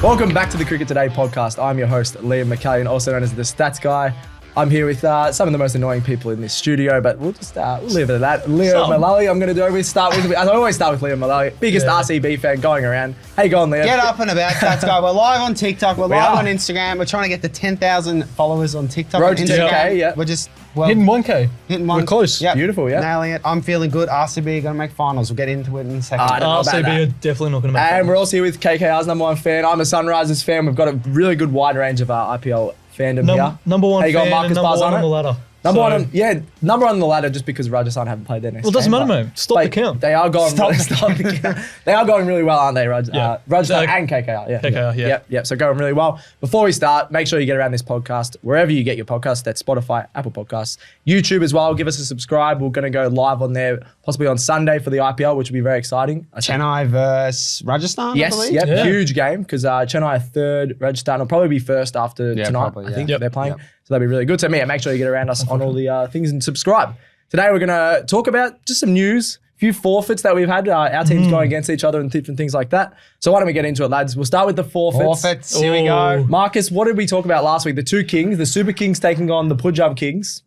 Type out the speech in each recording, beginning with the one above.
Welcome back to the Cricket Today podcast. I'm your host, Liam McAllion, also known as the Stats Guy. I'm here with some of the most annoying people in this studio, but we'll just we'll leave it at that. Liam Mullaly, I'm going to start with, as I always start with Liam Mullaly, biggest RCB fan going around. How you going, Liam? Get up and about, Stats Guy. We're live on TikTok. We're live on Instagram. We're trying to get to 10,000 followers on TikTok. Road and to Instagram. 10K, yeah. We're just hitting 1K. Hitting one. We're close. Yep. Beautiful, yeah. Nailing it. I'm feeling good. RCB are going to make finals. We'll get into it in a second. I don't know about RCB that. are definitely not going to make And finals. we're also here with KKR's number one fan. I'm a Sunrisers fan. We've got a really good wide range of IPL fandom here. Number one How you fan going, and Marcus number one on the Bazzano? ladder. Number So- one on the ladder just because Rajasthan haven't played their next Well, it doesn't game, matter, but- mate. Stop the count. They are going. Stop the stop the count. They are going really well, aren't they, Yeah. Rajasthan So- and KKR. Yeah. KKR, yeah. Yep. So going really well. Before we start, make sure you get around this podcast wherever you get your podcasts. That's Spotify, Apple Podcasts, YouTube as well. Give us a subscribe. We're going to go live on there possibly on Sunday for the IPL, which will be very exciting. Chennai versus Rajasthan, I Yes, believe? yep, Yeah. huge game because Chennai are third, Rajasthan will probably be first after Yeah, tonight. probably, I yeah. think Yep. they're playing, Yep. so that'll be really good. So make sure you get around us on all the things and subscribe. Today we're going to talk about just some news, a few forfeits that we've had, our teams going against each other and different things like that. So why don't we get into it, lads? We'll start with the forfeits. Forfeits. Here we go. Marcus, what did we talk about last week? The two kings, the Super Kings taking on the Punjab Kings.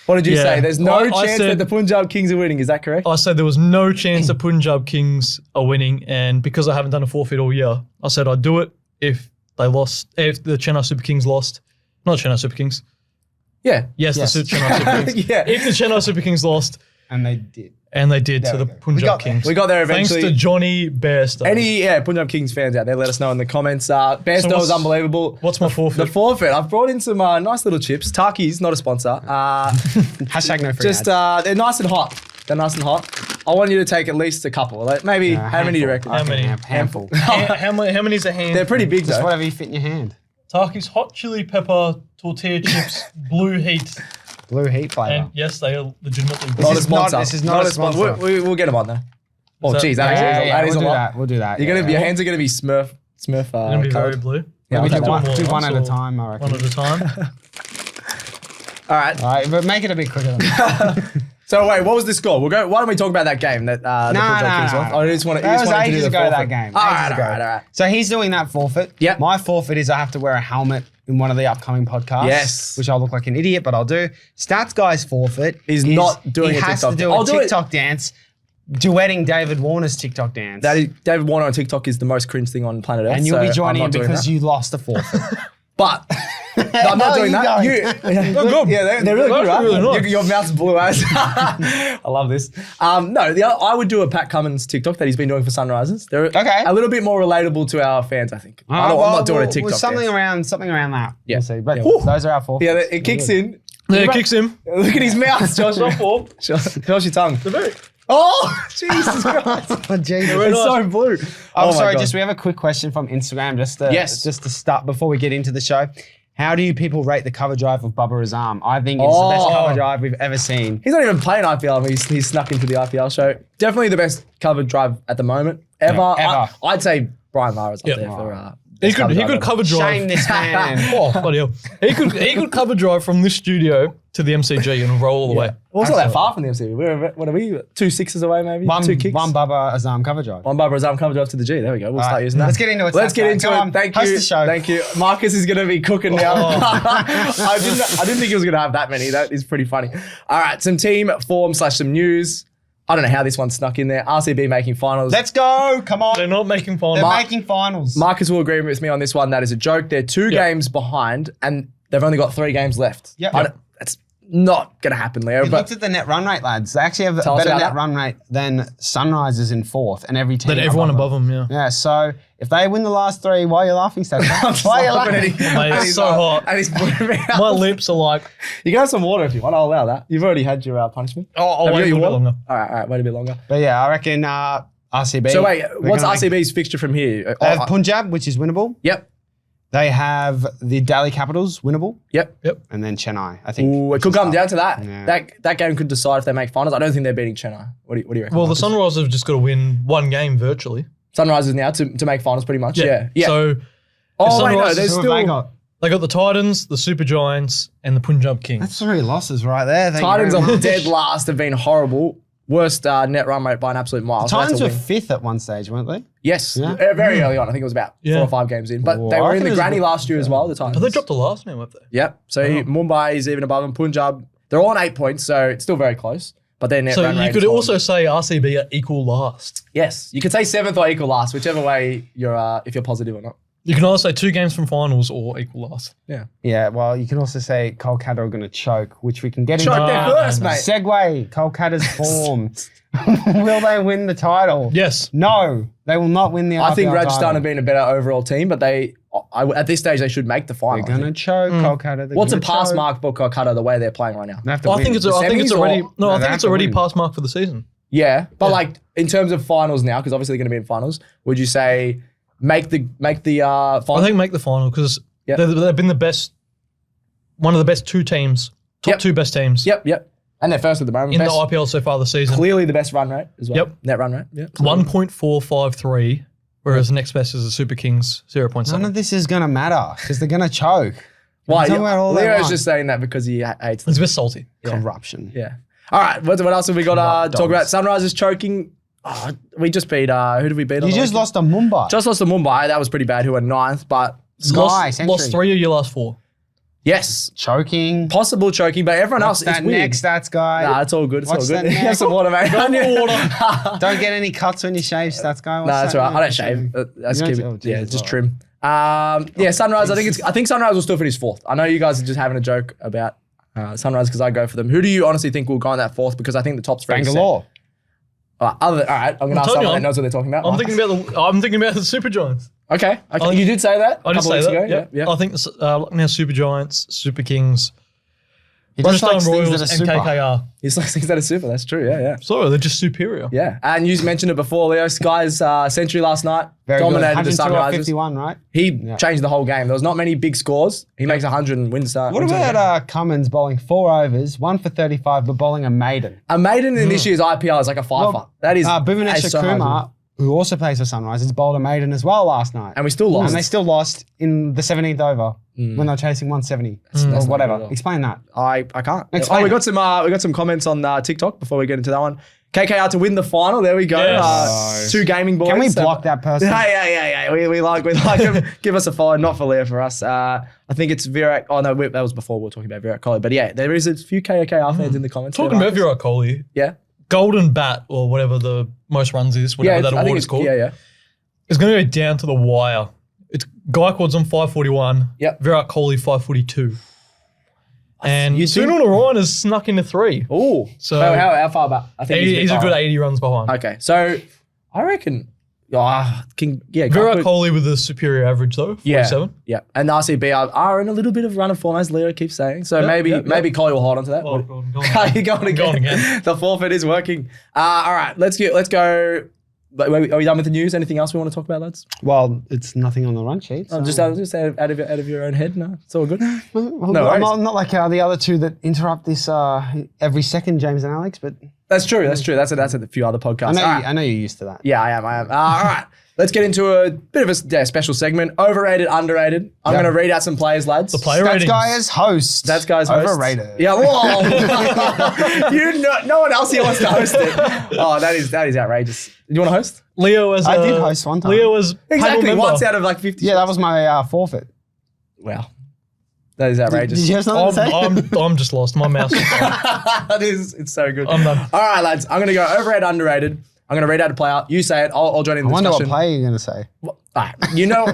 What did you Yeah. say? There's no I chance said- that the Punjab Kings are winning. Is that correct? I said there was no chance the Punjab Kings are winning, and because I haven't done a forfeit all year, I said I'd do it if they lost, if the Chennai Super Kings lost. Not Chennai Super Kings. Yeah. Yes, Yes. the Chennai Super Kings. Yeah. If the Chennai Super Kings lost, And they did. and they did There to we the go. We Punjab got there. Kings. We got there eventually. Thanks to Johnny Bairstow. Any Punjab Kings fans out there, let us know in the comments. Bairstow what's- is unbelievable. What's my forfeit? The forfeit. I've brought in some nice little chips. Tarki's not a sponsor. Hashtag no free Just ads. they're nice and hot. They're nice and hot. I want you to take at least a couple. Like maybe how many do you reckon? How many? Handful. how many is a hand? They're pretty big Just though. whatever you fit in your hand. Tarki's hot chili pepper tortilla chips, blue heat. Blue heat flavour. And yes, they are legitimately Not a This is not- sponsor. this is not a sponsor. We'll get them on there. Oh, that- geez, Yeah, that is we'll a do lot. that. We'll do that. Your hands are gonna be Smurf. They're going to be very colored. blue. Yeah, we I'll do take one, that. do one at a Or time, I reckon. One at a time. All right. All right, but make it a bit quicker than that. So wait, what was the score? We'll go. Why don't we talk about that game that the Punjab Kings lost? I just want to. That was ages ago, that game. All Ages right, ago. all right. So he's doing that forfeit. Yep. My forfeit is I have to wear a helmet in one of the upcoming podcasts. Yes. Which I'll look like an idiot, but I'll do. Stats Guy's forfeit He's not doing he a has TikTok to do I'll a do it. TikTok dance, duetting David Warner's TikTok dance. That is, David Warner on TikTok is the most cringe thing on planet Earth. and you'll be so joining I'm him not doing because that. you lost the forfeit. But no, I'm not No, doing you that. going. Good. Yeah, they're really good, They're right? really nice. Your mouth's blue as. I love this. No, I would do a Pat Cummins TikTok that he's been doing for Sunrisers. They're Okay. a little bit more relatable to our fans, I think. I'm not doing a TikTok. Something dance. around that. Yeah. We'll see. But Yeah. those are our forfeits. Yeah, it kicks in. Yeah, it kicks him. Look at his mouth, Josh. Josh your tongue. Oh, Jesus Christ. Oh, geez. It's so blue. Oh, my sorry. God. Just we have a quick question from Instagram. Yes. Just to start before we get into the show. How do you people rate the cover drive of Bubba Azam? I think it's the best Oh. cover drive we've ever seen. He's not even playing IPL. He's snuck into the IPL show. Definitely the best cover drive at the moment ever. Yeah, ever. I'd say Brian Lara's up Yep. there for. He best could drive cover ever. drive. Shame this man. Oh, bloody hell. He could cover drive from this studio to the MCG and roll all the way. Well, it's not that far from the MCV. What are we? 2 sixes away, maybe? One 2 kicks? One Bubba Azam cover drive. One Bubba Azam cover drive to the G. There we go. We'll start right. using that. Let's get into it, Let's Stats get Guy. into Go it. on, Thank host you. the show. Thank you. Marcus is going to be cooking now. I didn't think he was going to have that many. That is pretty funny. All right. Some team form / some news. I don't know how this one snuck in there. RCB making finals. Let's go. Come on. They're not making finals. They're making finals. Marcus will agree with me on this one. That is a joke. They're 2 games behind and they've only got 3 games left. Yep. That's not going to happen, Leo. We looked at the net run rate, lads. They actually have a Tell us better about net that. run rate than Sunrisers in 4th and every team Then everyone above them, yeah. Yeah, so if they win the last 3, why are you laughing, Stats? Why are you laughing? Mate, it's so hot. And he's My lips are like, You can have some water if you want. I'll allow that. You've already had your punishment. I'll Have you wait got a your little bit water? longer. All right. Wait a bit longer. But yeah, I reckon RCB. So wait, we're what's gonna make- RCB's fixture from here? They have Punjab, which is winnable. Yep. They have the Delhi Capitals, winnable. Yep. And then Chennai, I think. Ooh, it could come down to that. Yeah. That game could decide if they make finals. I don't think they're beating Chennai. What do you reckon? Well, the Marcus? Sunrisers have just got to win one game virtually. Sunrisers now to make finals pretty much. Yeah. So Oh, wait, no, Sunrisers- there's Who have still... they got? they got the Titans, the Super Giants, and the Punjab Kings. That's 3 losses right there. Thank you Titans very are much. dead last have been horrible. worst net run rate by an absolute mile. The So that's Titans a were win. 5th at one stage, weren't they? Yes, Yeah. very early on. I think it was about 4 or 5 games in. But Oh, they I were in think the it was granny good. last year as well, the Titans. Have they dropped the last name up there? Yep. So Mumbai is even above them. Punjab, they're all on 8 points, so it's still very close. But their net So run rate you is could fallen. also say RCB are equal last. Yes, you could say 7th or equal last, whichever way you're, if you're positive or not. You can also say 2 games from finals or equal last. Yeah. Yeah, well, you can also say Kolkata are going to choke, which we can get into. Choke there first, mate. Segue, Kolkata's form. Will they win the title? Yes. No, they will not win the IPL I think Rajasthan title. have been a better overall team, but at this stage they should make the final. They're going to choke Kolkata. What's a pass mark for Kolkata the way they're playing right now? They have to I win. think it's The already semis they have to already win. pass mark for the season. Yeah, but like in terms of finals now, because obviously they're going to be in finals, would you say make the final? I think make the final because Yep. they've been the best, one of the best 2 teams, top Yep. 2 best teams Yep. And they're first at the moment. in Best- the IPL so far this season. clearly the best run rate as well. Yep. Net run rate. Yep. 1.453, whereas the next best is the Super Kings, None 0.7. of this is going to matter because they're going to choke. Why? Talk about all that Leo's one. just saying that because he hates them. It's a bit salty. Corruption. Yeah. All right. What else have we got to talk about? Dogs. Sunrisers choking. Oh, we just beat. Who did we beat? on You the just weekend? lost to Mumbai. Just lost to Mumbai. That was pretty bad. Who were 9th, but Sky, Century. Lost 3 of your last 4. yes, Choking. possible choking. But everyone else, What's it's that weird. next stats guy? Nah, it's all good. It's What's all good. that Have next? some water, mate. Don't get any cuts when you shave, stats guy. What's Nah, that's that right. I don't next? shave. That's You keep don't- it. oh, Yeah, Jesus, just all trim. Yeah, Sunrise. I think Sunrise will still finish 4th. I know you guys are just having a joke about Sunrise because I go for them. Who do you honestly think will go in that 4th? Because I think the top's very set. Bangalore. All right, I'm gonna ask telling you, someone that knows what they're talking about. I'm thinking about the Super Giants. Okay. You did say that. I did say that. Ago. Yeah. I think now Super Giants, Super Kings, He just Rajasthan likes things Royals, that are and super. KKR. He's like things that are super. That's true. Yeah. Sorry, they're just superior. Yeah. And you mentioned it before, Leo. Sky's century last night Very dominated good. the 102 or Sunrisers. 51, right? He changed the whole game. There was not many big scores. He makes 100 and wins. What about Cummins bowling 4 overs, 1 for 35, but bowling a maiden? a maiden in this year's IPL is like a fifer. That is Bhuvanesh so hard. Kumar, who also plays for Sunrisers, bowled a maiden as well last night. And we still lost. And they still lost in the 17th over when they were chasing 170 that's or not good whatever. at all. Explain that. I can't. Explain we it. got some comments on TikTok before we get into that one. KKR to win the final. There we go. Yes. 2 gaming boys. Can we block that person? Yeah. We like him. Give us a follow. Not for Leo, for us. I think it's Virat. Oh no, that was before we were talking about Virat Kohli. But yeah, there is a few KKR fans in the comments. Talking about Virat Kohli, Yeah. Golden Bat or whatever the most runs is, whatever that I think award it's is called, Yeah. it's going to go down to the wire. It's Gaikwod's on 541. Yep. Virat Kohli 542. And You think- Sunil Narayan has snuck into 3. Oh. So- how far back? I think He's a bit good far. 80 runs behind. Okay, so I reckon. Virat Gaikwad- Kohli with a superior average though, 47. Yeah. And the RCB are in a little bit of run of form, as Leo keeps saying. So maybe Kohli will hold on to that. Oh, go on. Are you going again? Going again. The forfeit is working. All right, let's go. Are we done with the news? Anything else we want to talk about, lads? Well, it's nothing on the run sheet. So. Just out of your own head. No, it's all good. Well, No worries. not like the other two that interrupt this every second, James and Alex, but That's true. That's a few other podcasts. I know you're used to that. Yeah, I am. All right. Let's get into a bit of a special segment. Overrated, underrated. I'm going to read out some players, lads. The player Stats ratings. guy as host. That's guys host. Overrated. Yeah. Whoa. No one else here wants to host it. Oh, that is outrageous. Do you want to host? Leo as I did host one time. Leo as Exactly. panel Once member. out of like 50. Yeah, that was my forfeit. Wow. That is outrageous. Did you have something to say? I'm just lost. My mouse. It's so good. I'm done. All right, lads. I'm going to go overrated, underrated. I'm going to read out a player. You say it. I'll join in the I wonder what discussion. player you're going to say. All right. You know,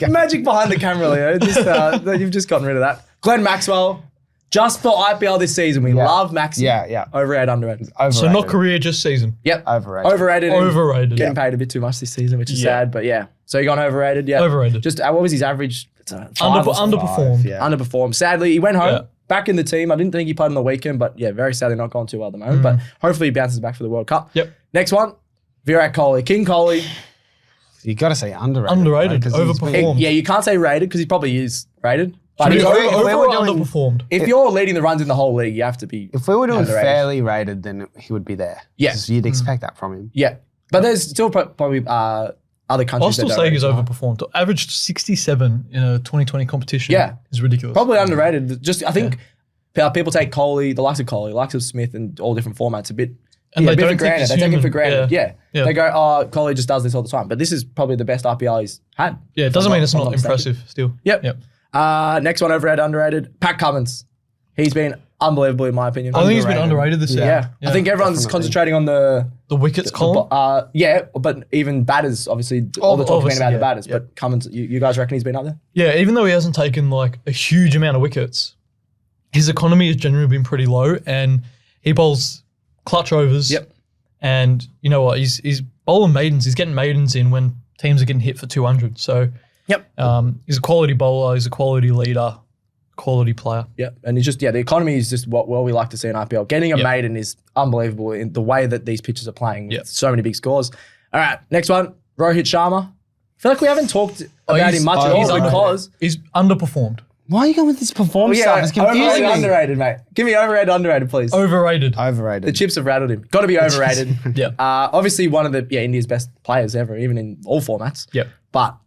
magic behind the camera, Leo. You've just gotten rid of that. Glenn Maxwell, just for IPL this season. We love Maxi. Yeah. Overrated, underrated. Overrated. So not career, just season. Yep. Overrated. Overrated. and Overrated. Getting paid a bit too much this season, which is Yeah. sad. But yeah. So you're going overrated. Yeah. Overrated. Just what was his average? It's a 5 or something. Underperformed. Yeah. Underperformed. Sadly, he went home. Yeah. Back in the team. I didn't think he played on the weekend, but yeah, very sadly not going too well at the moment. But hopefully he bounces back for the World Cup. Yep. Next one, Virat Kohli. King Kohli. You got to say underrated. Underrated, right? 'Cause he's been- overperformed. Yeah, you can't say rated because he probably is rated. But Should he's we over, over we or were doing- underperformed? if you're leading the runs in the whole league, you have to be. If we were doing Underrated. fairly rated, then he would be there. Yeah. 'Cause you'd expect that from him. Yeah. But there's still probably other countries. I'll still that say don't he's rate him. overperformed. Averaged 67 in a 2020 competition. Yeah. Is ridiculous. Probably underrated. Just I think people take Kohli, the likes of Smith, and all different formats a bit And yeah, they bit don't for granted. think They it's take it for human. granted. Yeah. Yeah. They go, oh, Kohli just does this all the time. But this is probably the best IPL he's had. Yeah, it doesn't mean it's If I'm not mistaken. impressive still. Yep. Next one, overrated, underrated. Pat Cummins. He's been unbelievable in my opinion. I think he's been underrated this year. Yeah. I think everyone's concentrating on the wickets column. yeah, but even batters, obviously, all the talk's been about the batters. yeah. But Cummins, you guys reckon he's been up there? Yeah, even though he hasn't taken like a huge amount of wickets, his economy has generally been pretty low, and he bowls clutch overs. Yep. And you know what? He's bowling maidens. He's getting maidens in when teams are getting hit for 200. So Yep. he's a quality bowler. He's a quality leader, quality player. Yeah, and he's just, the economy is just what we like to see in IPL. Getting a maiden is unbelievable in the way that these pitchers are playing. Yep. So many big scores. All right, next one, Rohit Sharma. I feel like we haven't talked about him much at all because... He's underperformed. Why are you going with this performance stuff? It's confusing overrated, me. underrated, mate. Give me overrated, underrated, please. Overrated. The Overrated. chips have rattled him. Got to be overrated. Yeah. Obviously, one of the India's best players ever, even in all formats. Yep. But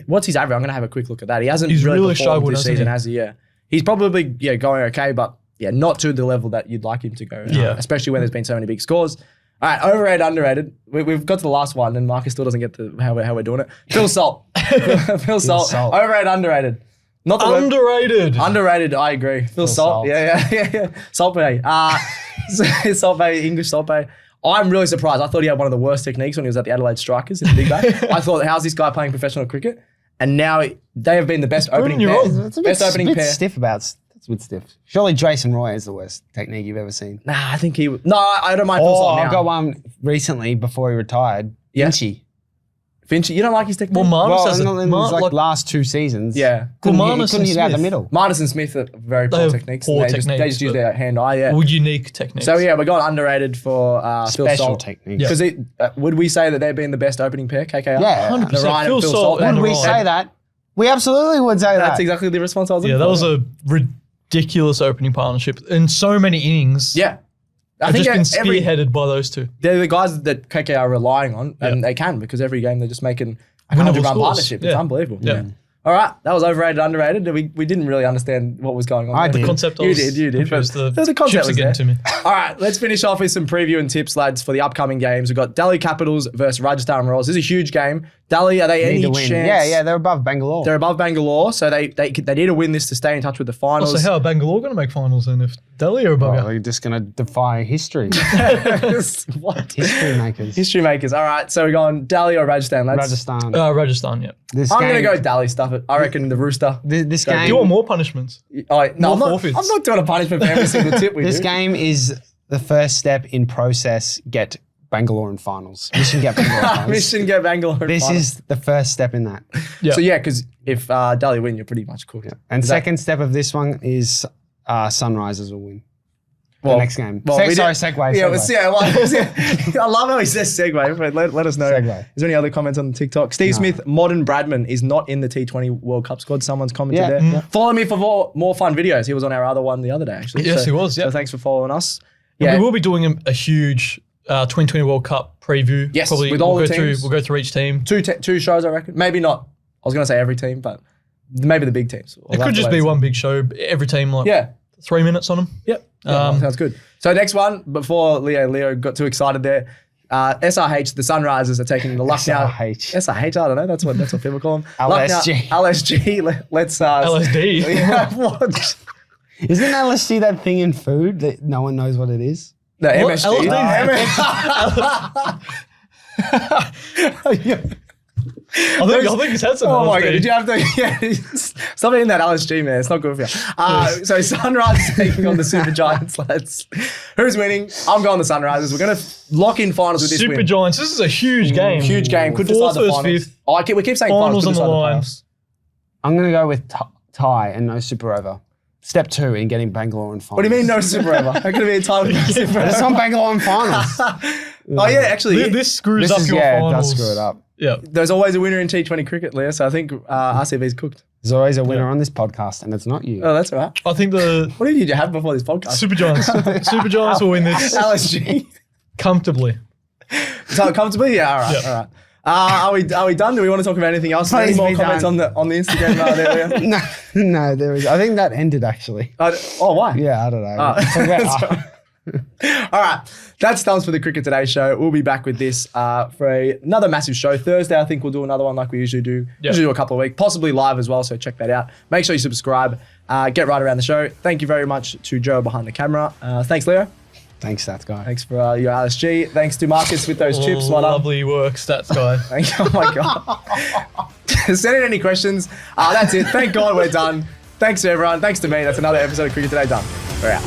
what's his average? I'm going to have a quick look at that. He hasn't He's really performed struggled, this hasn't season, he? has he? Yeah. He's probably going okay, but not to the level that you'd like him to go. Yeah. Especially when there's been so many big scores. All right, overrated, underrated. We've got to the last one, and Marcus still doesn't get to how we're doing it. Phil Salt. Phil Salt. Salt. Overrated, underrated. Not the word- Underrated. Underrated, I agree. Phil Salt. Salt. Yeah. Salt Bay. Salt Bay, English Salt Bay. I'm really surprised. I thought he had one of the worst techniques when he was at the Adelaide Strikers in the Big Bash. I thought, how's this guy playing professional cricket? And now they have been the best opening you pair. wrong. It's a Best bit, opening bit pair. stiff about. That's a bit stiff. Surely Jason Roy is the worst technique you've ever seen. Nah, I think he. No, I don't mind Phil Salt now. I got one recently before he retired. Yeah. Finchy. Finchy, you don't like his technique? Well, Marnus Well, has in the last 2 seasons. Yeah. Couldn't, Well, hit, Marnus couldn't and hit out the Smith. middle. Marnus and Smith are very They poor have techniques. poor They just techniques, use but- their hand-eye, yeah. Well, unique techniques. So, yeah, we got underrated for Phil Special Salt. technique. Yeah. Because would we say that they've been the best opening pair, KKR? Yeah. 100%. The Ryan Phil and Phil Salt Salt. and Would we Ryan. say that? We absolutely would say that. That's exactly the response I was looking Yeah, that for. was a ridiculous opening partnership in so many innings. Yeah. I I've think just been every, spearheaded by those two. they're the guys that KK are relying on, and they can because every game they're just making a Winnable 100-run scores. partnership. It's Yeah. unbelievable. Yeah. All right, that was overrated, underrated. We didn't really understand what was going on. I there. did. Concept You was did. confused. But The concept chips are was getting there. to me. All right, let's finish off with some preview and tips, lads, for the upcoming games. We've got Delhi Capitals versus Rajasthan Royals. This is a huge game. Delhi, are they Need any to win. chance? Yeah, they're above Bangalore. They're above Bangalore, so they need to win this to stay in touch with the finals. So how are Bangalore going to make finals then if Delhi are above Oh, you? you're just going to defy history. What? History makers. History makers. All right, so we're going Delhi or Rajasthan, lads? Rajasthan. Rajasthan, yeah. This I'm game, going to go Delhi, stuff it. I reckon the Rooster. This Go. game. Do you want more punishments? Oh, no, More I'm forfeits. not doing a punishment for every single tip we This do. game is the first step in process. Get Bangalore in finals. Mission get Bangalore in finals. Mission get Bangalore. in This finals. is the first step in that. Yeah. So yeah, because if Delhi win, you're pretty much cooked. And Is that- second step of this one is Sunrisers will win. Well, the next game. well, we Sorry, did- segue. Yeah, segue. I love how he says segue, but let us know. Segue. Is there any other comments on the TikTok? Steve Smith, Modern Bradman is not in the T20 World Cup squad. Someone's commented Yeah. there. Mm. Follow me for more fun videos. He was on our other one the other day, actually. Yes, So- he was, yeah. So thanks for following us. And Yeah. we will be doing a huge 2020 World Cup preview. Yes, Probably with all we'll the go teams. through. We'll go through each team. Two shows, I reckon. Maybe not. I was going to say every team, but maybe the big teams. We'll It have could to just wait be and see. one big show. Every team like Yeah. 3 minutes on them. Yep. Yeah, sounds good. So next one, before Leo got too excited there, SRH, the Sunrisers are taking the Lucknow. SRH. SRH, I don't know. That's what people call them. LSG. LSG. Let's. LSD. Yeah, what? Isn't LSD that thing in food that no one knows what it is? No, What? MSG. LSD? I think he's had some. Oh my LSD. god! Did you have to? Yeah, stop eating that LSG, man. It's not good for you. So Sunrisers taking on the Super Giants, lads. Who's winning? I'm going the Sunrisers. We're gonna lock in finals with this Super win. Giants. This is a huge game. Huge game. Could Fourth decide the versus finals. fifth. Oh, we keep saying finals. Finals Could on the decide line. playoffs. I'm going to go with tie and no super over. Step 2 in getting Bangalore in finals. What do you mean no super over? How could it be a title with no super I just over? want Bangalore in finals. Oh yeah, actually, This screws This up is, your yeah, it finals. does screw it up. Yeah. there's always a winner in T20 cricket, Leo. So I think RCB's cooked. There's always a winner on this podcast, and it's not you. Oh, that's all right. I think the What did you have before this podcast? Super Giants. Super Giants will win this LSG. comfortably. So comfortably, yeah. All right, Yeah. all right. Are we done? Do we want to talk about anything else? Any Please more be comments done. on the Instagram there, Leo? No, there is. I think that ended actually. Oh, why? Yeah, I don't know. Oh. Talk about All right, that's done for the Cricket Today show. We'll be back with this for another massive show. Thursday, I think we'll do another one like we usually do. Usually do a couple of weeks, possibly live as well, so check that out. Make sure you subscribe. Get right around the show. Thank you very much to Joe behind the camera. Thanks, Leo. Thanks, Stats Guy. Thanks for your LSG. Thanks to Marcus with those chips. Well done. Lovely work, Stats Guy. Thank you. Oh, my God. Send in any questions. That's it. Thank God we're done. Thanks to everyone. Thanks to me. That's another episode of Cricket Today done. We're out.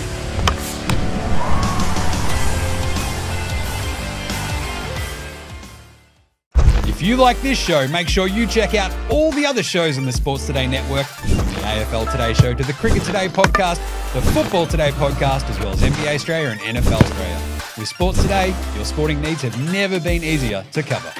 If you like this show, make sure you check out all the other shows on the Sports Today network, from the AFL Today show to the Cricket Today podcast, the Football Today podcast, as well as NBA Australia and NFL Australia. With Sports Today, your sporting needs have never been easier to cover.